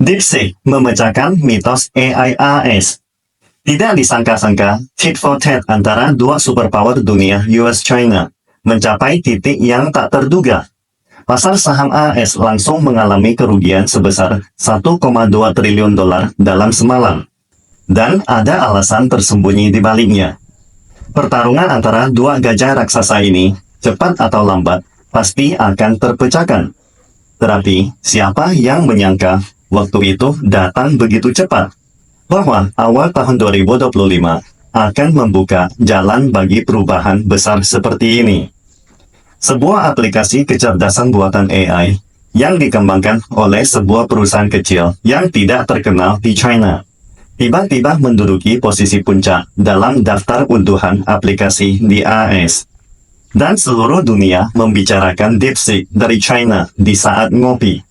DeepSeek memecahkan mitos AI AS. Tidak disangka-sangka, tit for tat antara dua superpower dunia US-China mencapai titik yang tak terduga. Pasar saham AS langsung mengalami kerugian sebesar 1,2 triliun dolar dalam semalam. Dan ada alasan tersembunyi di baliknya. Pertarungan antara dua gajah raksasa ini, cepat atau lambat, pasti akan terpecahkan. Tetapi, siapa yang menyangka waktu itu datang begitu cepat? Bahwa awal tahun 2025 akan membuka jalan bagi perubahan besar seperti ini. Sebuah aplikasi kecerdasan buatan AI yang dikembangkan oleh sebuah perusahaan kecil yang tidak terkenal di China, tiba-tiba menduduki posisi puncak dalam daftar unduhan aplikasi di AS. Dan seluruh dunia membicarakan DeepSeek dari China di saat ngopi.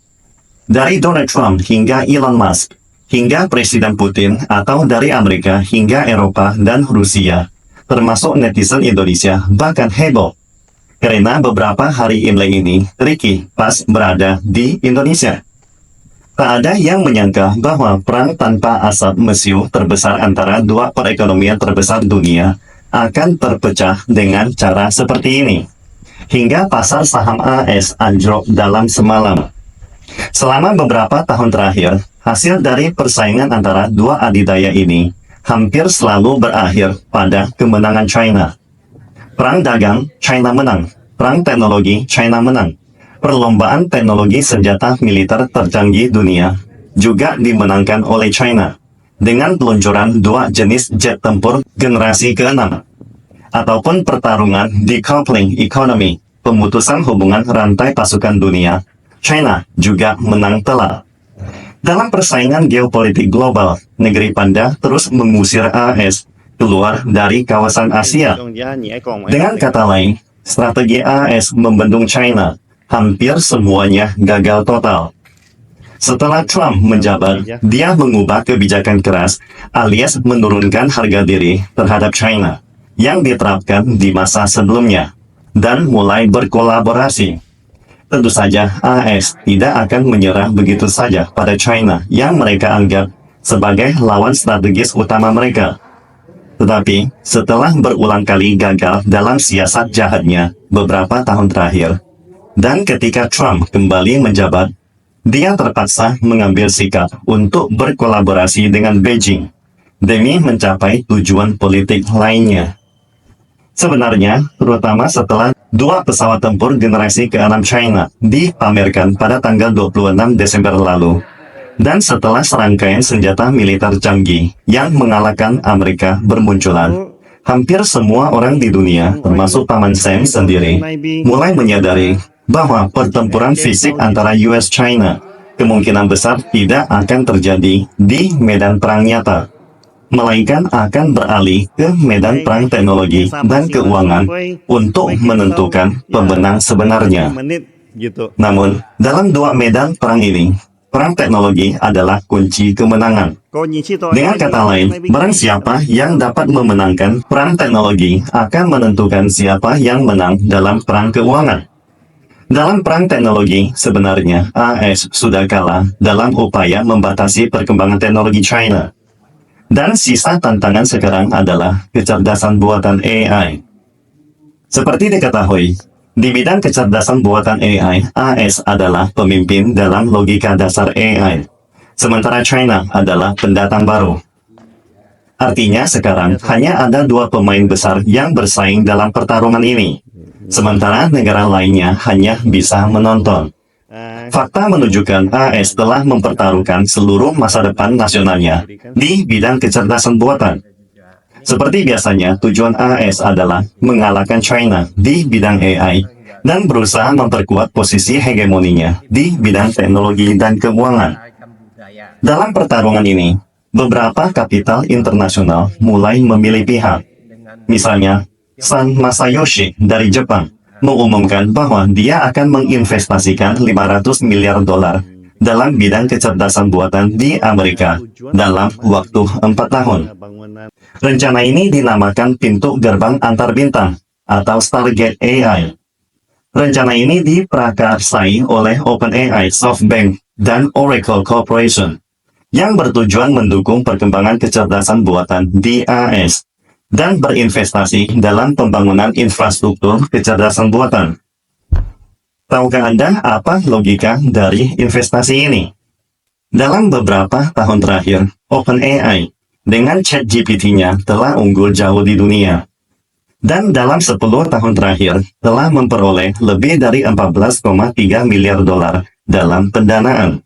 Dari Donald Trump hingga Elon Musk, hingga Presiden Putin atau dari Amerika hingga Eropa dan Rusia, termasuk netizen Indonesia bahkan heboh. Karena beberapa hari Imlek ini, Ricky pas berada di Indonesia. Tak ada yang menyangka bahwa perang tanpa asap mesiu terbesar antara dua perekonomian terbesar dunia akan terpecah dengan cara seperti ini. Hingga pasar saham AS anjlok dalam semalam. Selama beberapa tahun terakhir, hasil dari persaingan antara dua adidaya ini hampir selalu berakhir pada kemenangan China. Perang dagang, China menang. Perang teknologi, China menang. Perlombaan teknologi senjata militer tercanggih dunia juga dimenangkan oleh China dengan peluncuran dua jenis jet tempur generasi ke-6. Ataupun pertarungan decoupling economy, pemutusan hubungan rantai pasukan dunia, China juga menang telak. Dalam persaingan geopolitik global, negeri panda terus mengusir AS keluar dari kawasan Asia. Dengan kata lain, strategi AS membendung China hampir semuanya gagal total. Setelah Trump menjabat, dia mengubah kebijakan keras alias menurunkan harga diri terhadap China yang diterapkan di masa sebelumnya dan mulai berkolaborasi. Tentu saja AS tidak akan menyerah begitu saja pada China yang mereka anggap sebagai lawan strategis utama mereka. Tetapi, setelah berulang kali gagal dalam siasat jahatnya beberapa tahun terakhir, dan ketika Trump kembali menjabat, dia terpaksa mengambil sikap untuk berkolaborasi dengan Beijing demi mencapai tujuan politik lainnya. Sebenarnya, terutama setelah dua pesawat tempur generasi ke-6 China dipamerkan pada tanggal 26 Desember lalu, dan setelah serangkaian senjata militer canggih yang mengalahkan Amerika bermunculan, hampir semua orang di dunia, termasuk Paman Sam sendiri, mulai menyadari bahwa pertempuran fisik antara US-China kemungkinan besar tidak akan terjadi di medan perang nyata, melainkan akan beralih ke medan perang teknologi dan keuangan untuk menentukan pemenang sebenarnya. Namun, dalam dua medan perang ini, perang teknologi adalah kunci kemenangan. Dengan kata lain, barang siapa yang dapat memenangkan perang teknologi akan menentukan siapa yang menang dalam perang keuangan. Dalam perang teknologi, sebenarnya AS sudah kalah dalam upaya membatasi perkembangan teknologi China. Dan sisa tantangan sekarang adalah kecerdasan buatan AI. Seperti diketahui, di bidang kecerdasan buatan AI, AS adalah pemimpin dalam logika dasar AI. Sementara China adalah pendatang baru. Artinya sekarang hanya ada dua pemain besar yang bersaing dalam pertarungan ini. Sementara negara lainnya hanya bisa menonton. Fakta menunjukkan AS telah mempertaruhkan seluruh masa depan nasionalnya di bidang kecerdasan buatan. Seperti biasanya, tujuan AS adalah mengalahkan China di bidang AI dan berusaha memperkuat posisi hegemoninya di bidang teknologi dan keuangan. Dalam pertarungan ini, beberapa kapital internasional mulai memilih pihak. Misalnya, Sun Masayoshi dari Jepang mengumumkan bahwa dia akan menginvestasikan 500 miliar dolar dalam bidang kecerdasan buatan di Amerika dalam waktu 4 tahun. Rencana ini dinamakan pintu gerbang antar bintang atau Stargate AI. Rencana ini diprakarsai oleh OpenAI, SoftBank, dan Oracle Corporation yang bertujuan mendukung perkembangan kecerdasan buatan di AS dan berinvestasi dalam pembangunan infrastruktur kecerdasan buatan. Tahukah Anda apa logika dari investasi ini? Dalam beberapa tahun terakhir, OpenAI dengan ChatGPT-nya telah unggul jauh di dunia. Dan dalam 10 tahun terakhir, telah memperoleh lebih dari 14,3 miliar dolar dalam pendanaan,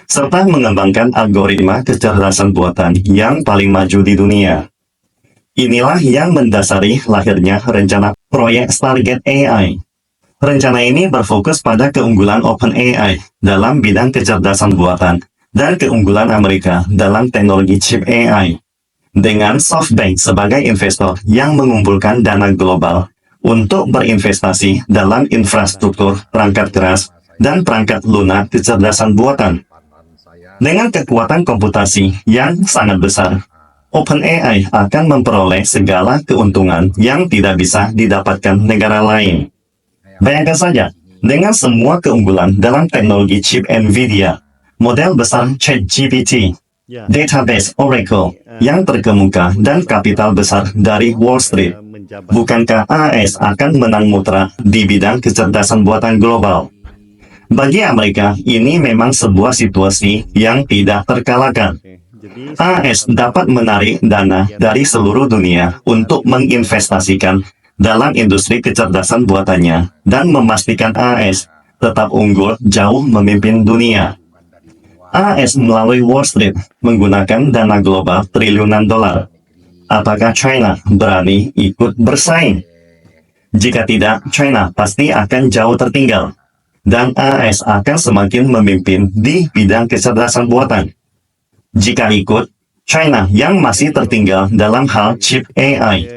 serta mengembangkan algoritma kecerdasan buatan yang paling maju di dunia. Inilah yang mendasari lahirnya rencana proyek Stargate AI. Rencana ini berfokus pada keunggulan OpenAI dalam bidang kecerdasan buatan dan keunggulan Amerika dalam teknologi chip AI. Dengan SoftBank sebagai investor yang mengumpulkan dana global untuk berinvestasi dalam infrastruktur perangkat keras dan perangkat lunak kecerdasan buatan. Dengan kekuatan komputasi yang sangat besar, OpenAI akan memperoleh segala keuntungan yang tidak bisa didapatkan negara lain. Bayangkan saja, dengan semua keunggulan dalam teknologi chip NVIDIA, model besar ChatGPT, database Oracle yang terkemuka dan kapital besar dari Wall Street, bukankah AS akan menang mutlak di bidang kecerdasan buatan global? Bagi Amerika, ini memang sebuah situasi yang tidak terkalahkan. AS dapat menarik dana dari seluruh dunia untuk menginvestasikan dalam industri kecerdasan buatannya dan memastikan AS tetap unggul jauh memimpin dunia. AS melalui Wall Street menggunakan dana global triliunan dolar. Apakah China berani ikut bersaing? Jika tidak, China pasti akan jauh tertinggal, dan AS akan semakin memimpin di bidang kecerdasan buatan. Jika ikut, China yang masih tertinggal dalam hal chip AI,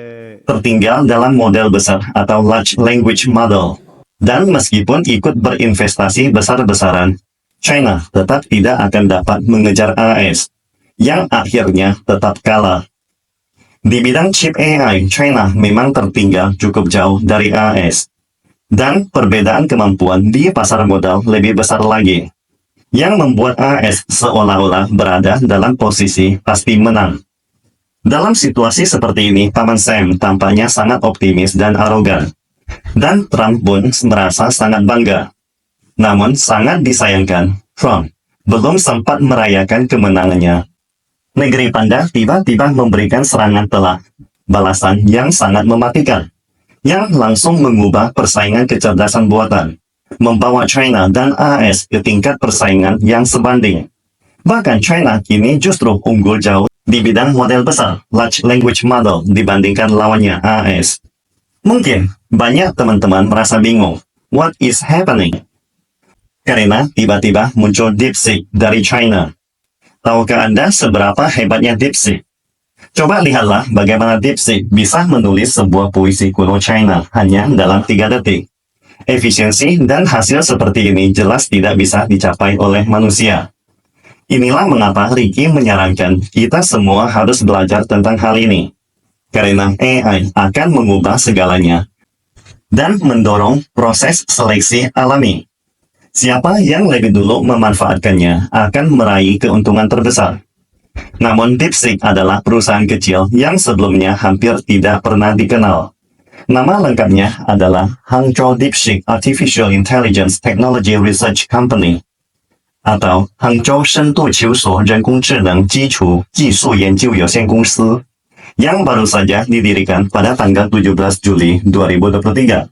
tertinggal dalam model besar atau large language model, dan meskipun ikut berinvestasi besar-besaran, China tetap tidak akan dapat mengejar AS, yang akhirnya tetap kalah. Di bidang chip AI, China memang tertinggal cukup jauh dari AS. Dan perbedaan kemampuan di pasar modal lebih besar lagi, yang membuat AS seolah-olah berada dalam posisi pasti menang. Dalam situasi seperti ini, Paman Sam tampaknya sangat optimis dan arogan. Dan Trump pun merasa sangat bangga. Namun sangat disayangkan, Trump belum sempat merayakan kemenangannya. Negeri Panda tiba-tiba memberikan serangan telak, balasan yang sangat mematikan, yang langsung mengubah persaingan kecerdasan buatan, membawa China dan AS ke tingkat persaingan yang sebanding. Bahkan China kini justru unggul jauh di bidang model besar, large language model, dibandingkan lawannya AS. Mungkin banyak teman-teman merasa bingung, what is happening? Karena tiba-tiba muncul DeepSeek dari China. Tahukah Anda seberapa hebatnya DeepSeek? Coba lihatlah bagaimana DeepSeek bisa menulis sebuah puisi kuno China hanya dalam 3 detik. Efisiensi dan hasil seperti ini jelas tidak bisa dicapai oleh manusia. Inilah mengapa Ricky menyarankan kita semua harus belajar tentang hal ini. Karena AI akan mengubah segalanya dan mendorong proses seleksi alami. Siapa yang lebih dulu memanfaatkannya akan meraih keuntungan terbesar. Namun DeepSeek adalah perusahaan kecil yang sebelumnya hampir tidak pernah dikenal. Nama lengkapnya adalah Hangzhou DeepSeek Artificial Intelligence Technology Research Company, atau Hangzhou 深度求索人工智能基础技术研究有限公司, yang baru saja didirikan pada tanggal 17 Juli 2023.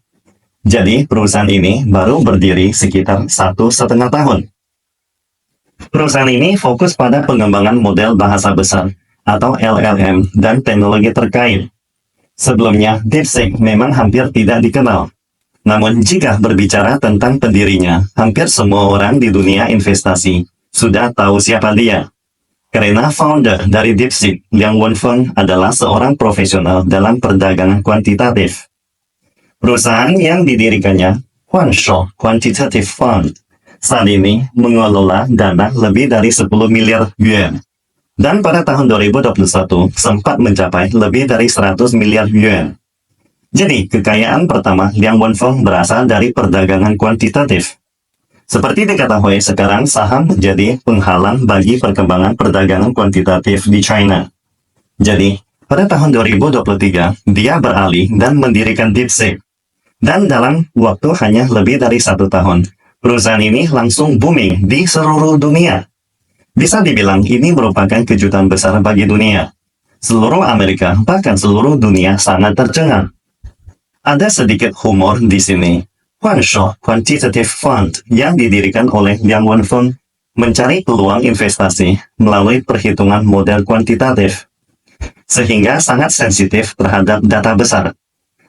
Jadi, perusahaan ini baru berdiri sekitar 1,5 tahun. Perusahaan ini fokus pada pengembangan model bahasa besar, atau LLM, dan teknologi terkait. Sebelumnya, DeepSeek memang hampir tidak dikenal. Namun, jika berbicara tentang pendirinya, hampir semua orang di dunia investasi sudah tahu siapa dia. Karena founder dari DeepSeek, Liang Wenfeng, adalah seorang profesional dalam perdagangan kuantitatif. Perusahaan yang didirikannya, Huanshou Quantitative Fund, saat ini mengelola dana lebih dari 10 miliar yuan. Dan pada tahun 2021 sempat mencapai lebih dari 100 miliar yuan. Jadi, kekayaan pertama Liang Wenfeng berasal dari perdagangan kuantitatif. Seperti diketahui sekarang saham menjadi penghalang bagi perkembangan perdagangan kuantitatif di China. Jadi, pada tahun 2023, dia beralih dan mendirikan DeepSeek. Dan dalam waktu hanya lebih dari 1 tahun, perusahaan ini langsung booming di seluruh dunia. Bisa dibilang ini merupakan kejutan besar bagi dunia. Seluruh Amerika, bahkan seluruh dunia sangat tercengang. Ada sedikit humor di sini. Huangshuo Quantitative Fund yang didirikan oleh Liang Wenfeng mencari peluang investasi melalui perhitungan model kuantitatif, sehingga sangat sensitif terhadap data besar.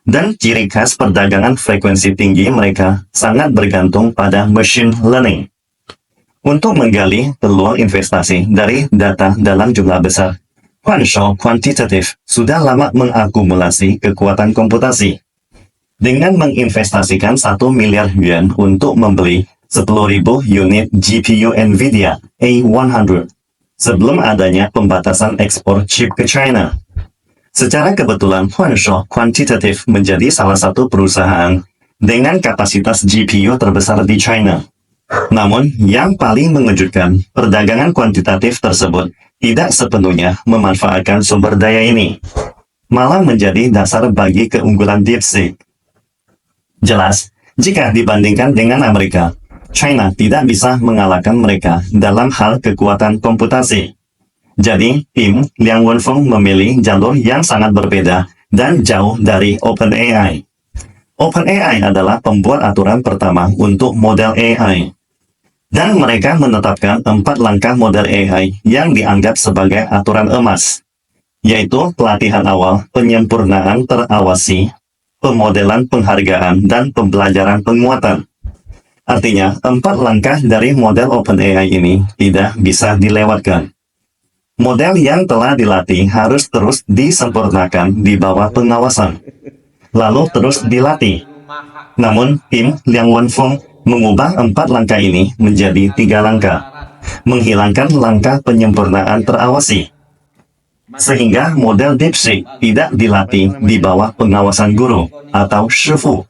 Dan ciri khas perdagangan frekuensi tinggi mereka sangat bergantung pada machine learning. Untuk menggali peluang investasi dari data dalam jumlah besar, Huangshuo Quantitative sudah lama mengakumulasi kekuatan komputasi. Dengan menginvestasikan 1 miliar yuan untuk membeli 10.000 unit GPU NVIDIA A100 sebelum adanya pembatasan ekspor chip ke China. Secara kebetulan Huangshuo Quantitative menjadi salah satu perusahaan dengan kapasitas GPU terbesar di China. Namun, yang paling mengejutkan, perdagangan kuantitatif tersebut tidak sepenuhnya memanfaatkan sumber daya ini, malah menjadi dasar bagi keunggulan DeepSeek. Jelas, jika dibandingkan dengan Amerika, China tidak bisa mengalahkan mereka dalam hal kekuatan komputasi. Jadi, tim Liang Wenfeng memilih jalur yang sangat berbeda dan jauh dari OpenAI. OpenAI adalah pembuat aturan pertama untuk model AI. Dan mereka menetapkan 4 langkah model AI yang dianggap sebagai aturan emas, yaitu pelatihan awal, penyempurnaan terawasi, pemodelan penghargaan, dan pembelajaran penguatan. Artinya, 4 langkah dari model OpenAI ini tidak bisa dilewatkan. Model yang telah dilatih harus terus disempurnakan di bawah pengawasan, lalu terus dilatih. Namun, tim Liang Wenfeng mengubah 4 langkah ini menjadi 3 langkah, menghilangkan langkah penyempurnaan terawasi, sehingga model DeepSeek tidak dilatih di bawah pengawasan guru atau shifu,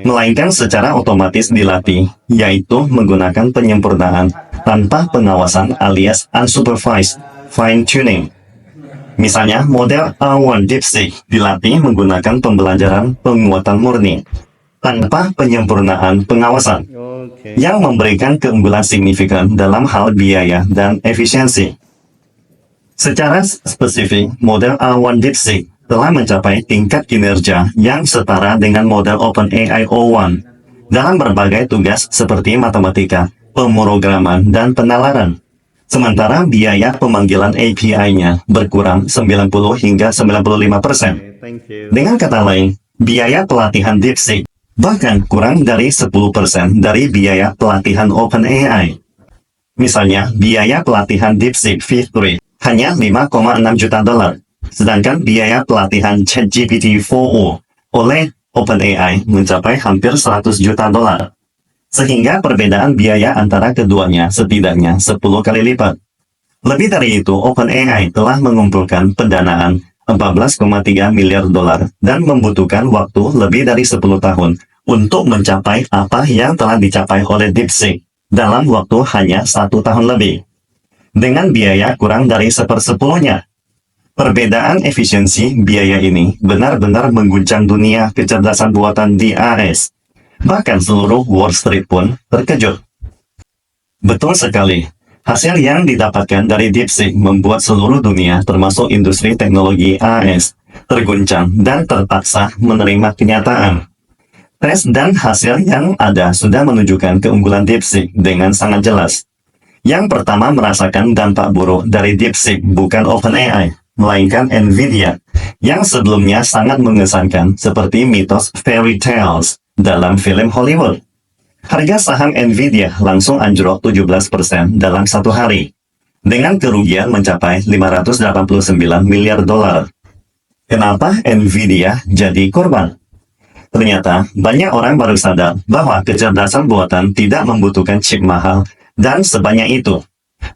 melainkan secara otomatis dilatih, yaitu menggunakan penyempurnaan tanpa pengawasan alias unsupervised fine-tuning. Misalnya, model A1 DeepSeek dilatih menggunakan pembelajaran penguatan murni, tanpa penyempurnaan pengawasan, yang memberikan keunggulan signifikan dalam hal biaya dan efisiensi. Secara spesifik, model A1 DeepSeek telah mencapai tingkat kinerja yang setara dengan model OpenAI O1 dalam berbagai tugas seperti matematika, pemrograman, dan penalaran. Sementara biaya pemanggilan API-nya berkurang 90 hingga 95%. Dengan kata lain, biaya pelatihan DeepSeek bahkan kurang dari 10% dari biaya pelatihan OpenAI. Misalnya, biaya pelatihan DeepSeek V3 hanya 5,6 juta dolar, sedangkan biaya pelatihan ChatGPT-4o oleh OpenAI mencapai hampir 100 juta dolar. Sehingga perbedaan biaya antara keduanya setidaknya 10 kali lipat. Lebih dari itu, OpenAI telah mengumpulkan pendanaan 14,3 miliar dolar dan membutuhkan waktu lebih dari 10 tahun untuk mencapai apa yang telah dicapai oleh DeepSeek dalam waktu hanya 1 tahun lebih, dengan biaya kurang dari 1/10-nya. Perbedaan efisiensi biaya ini benar-benar mengguncang dunia kecerdasan buatan di AS. Bahkan seluruh Wall Street pun terkejut. Betul sekali, hasil yang didapatkan dari DeepSeek membuat seluruh dunia termasuk industri teknologi AS terguncang dan terpaksa menerima kenyataan. Tes dan hasil yang ada sudah menunjukkan keunggulan DeepSeek dengan sangat jelas. Yang pertama merasakan dampak buruk dari DeepSeek bukan OpenAI, melainkan NVIDIA, yang sebelumnya sangat mengesankan seperti mitos fairy tales dalam film Hollywood. Harga saham NVIDIA langsung anjlok 17% dalam 1 hari, dengan kerugian mencapai 589 miliar dolar. Kenapa NVIDIA jadi korban? Ternyata, banyak orang baru sadar bahwa kecerdasan buatan tidak membutuhkan chip mahal dan sebanyak itu.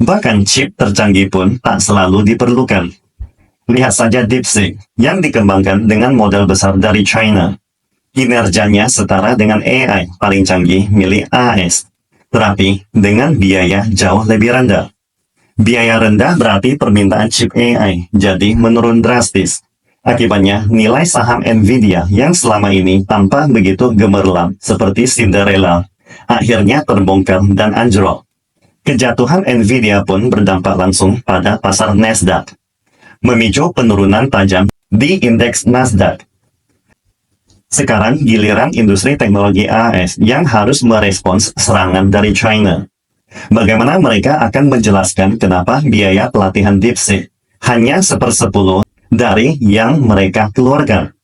Bahkan chip tercanggih pun tak selalu diperlukan. Lihat saja DeepSeek yang dikembangkan dengan model besar dari China. Kinerjanya setara dengan AI paling canggih milik AS. tetapi dengan biaya jauh lebih rendah. Biaya rendah berarti permintaan chip AI jadi menurun drastis. Akibatnya, nilai saham Nvidia yang selama ini tampak begitu gemerlap seperti Cinderella, akhirnya terbongkar dan anjlok. Kejatuhan Nvidia pun berdampak langsung pada pasar Nasdaq, memicu penurunan tajam di indeks Nasdaq. Sekarang giliran industri teknologi AS yang harus merespons serangan dari China. Bagaimana mereka akan menjelaskan kenapa biaya pelatihan DeepSeek hanya 1/10 dari yang mereka keluarkan?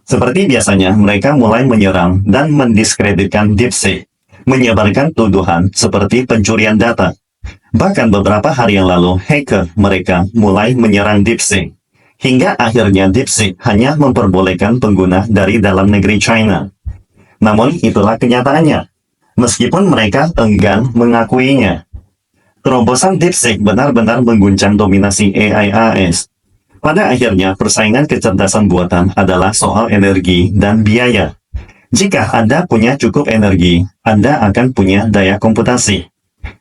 Seperti biasanya, mereka mulai menyerang dan mendiskreditkan DeepSeek, menyebarkan tuduhan seperti pencurian data. Bahkan beberapa hari yang lalu, hacker mereka mulai menyerang DeepSeek, hingga akhirnya DeepSeek hanya memperbolehkan pengguna dari dalam negeri China. Namun itulah kenyataannya. Meskipun mereka enggan mengakuinya, terobosan DeepSeek benar-benar mengguncang dominasi AI AS. Pada akhirnya, persaingan kecerdasan buatan adalah soal energi dan biaya. Jika Anda punya cukup energi, Anda akan punya daya komputasi.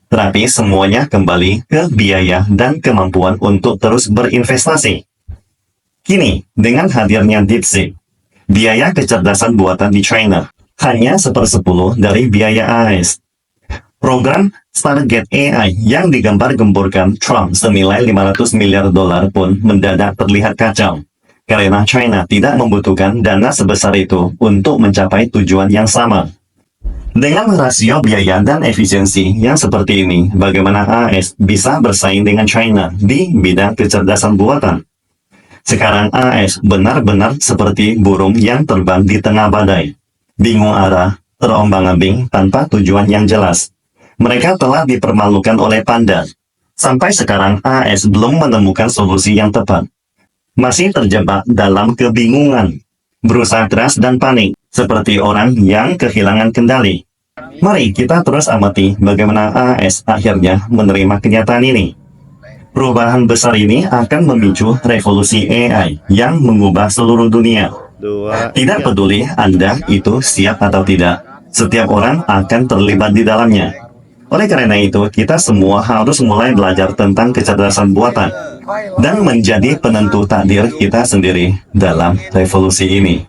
Tetapi semuanya kembali ke biaya dan kemampuan untuk terus berinvestasi. Kini, dengan hadirnya DeepSeek, biaya kecerdasan buatan di China hanya 1/10 dari biaya AS. Program Stargate AI yang digembar-gemborkan Trump senilai $500 miliar pun mendadak terlihat kacau, karena China tidak membutuhkan dana sebesar itu untuk mencapai tujuan yang sama. Dengan rasio biaya dan efisiensi yang seperti ini, bagaimana AS bisa bersaing dengan China di bidang kecerdasan buatan? Sekarang AS benar-benar seperti burung yang terbang di tengah badai. Bingung arah, terombang-ambing tanpa tujuan yang jelas. Mereka telah dipermalukan oleh panda. Sampai sekarang AS belum menemukan solusi yang tepat. Masih terjebak dalam kebingungan. Berusaha keras dan panik, seperti orang yang kehilangan kendali. Mari kita terus amati bagaimana AS akhirnya menerima kenyataan ini. Perubahan besar ini akan memicu revolusi AI yang mengubah seluruh dunia. Tidak peduli Anda itu siap atau tidak, setiap orang akan terlibat di dalamnya. Oleh karena itu, kita semua harus mulai belajar tentang kecerdasan buatan dan menjadi penentu takdir kita sendiri dalam revolusi ini.